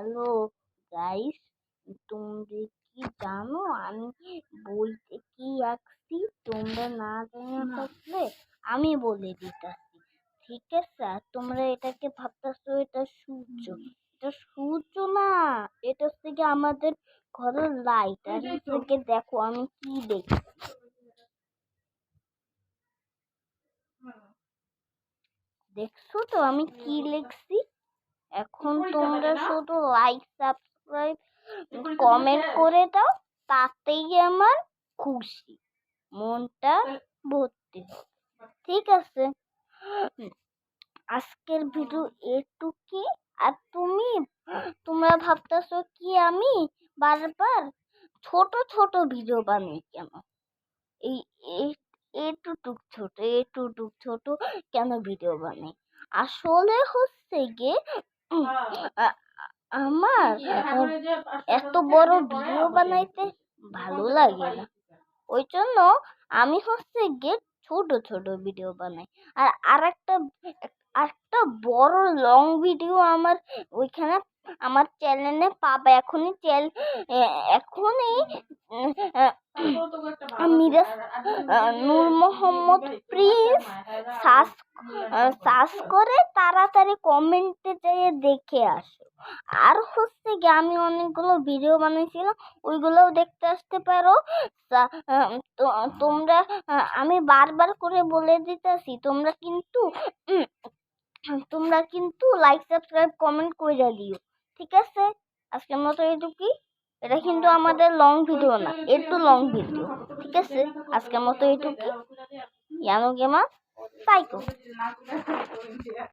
Hello guys, তোমরা কি জানো আমি বইতে কি আঁকছি? তোমরা না জেনে থাকলে আমি বলে দিতেছি, ঠিক আছে? আর তোমরা এটাকে ভাবতেছো এটা সূর্য। এটা সূর্য না, এটা হচ্ছে কি আমাদের ঘরের লাইট। আর হচ্ছে কি দেখো আমি কি দেখি, দেখছো তো আমি কি লিখছি? এখন তোমরা শুধু লাইক সাবস্ক্রাইব কমেন্ট করে দাও, তাতেই আমার খুশি, মনটা ভর্তি হবে। ঠিক আছে, আজকের ভিডিও এটুকুই। আর তোমরা ভাবতেছো কি আমি বারবার ছোট ছোট ভিডিও বানাই কেন? এই এটুটুক ছোট কেন ভিডিও বানাই? আসলে হচ্ছে গিয়ে আমার এত বড় ভিডিও বানাইতে ভালো লাগে না, ওই জন্য আমি হচ্ছে গিয়ে ছোট ছোট ভিডিও বানাই। আর আরেকটা বড় লং ভিডিও আমার ওইখানে আমার চ্যানেলে পাবে। এখনই মিরাজ নূর মোহাম্মদ প্রিন্স সার্চ করে তাড়াতাড়ি কমেন্টে যেয়ে দেখে আসো। আর হচ্ছে কি আমি অনেকগুলো ভিডিও বানিয়েছিলাম, ওইগুলোও দেখতে আসতে পারো। তোমরা আমি বারবার করে বলে দিতেছি, তোমরা কিন্তু লাইক সাবস্ক্রাইব কমেন্ট করে দিও, ঠিক আছে? আজকের মতো এইটুকুই। এটা কিন্তু আমাদের লং ভিডিও না, একটু লং ভিডিও, ঠিক আছে? আজকের মতো এইটুকুই। ইয়ানো গেমা সাইকো।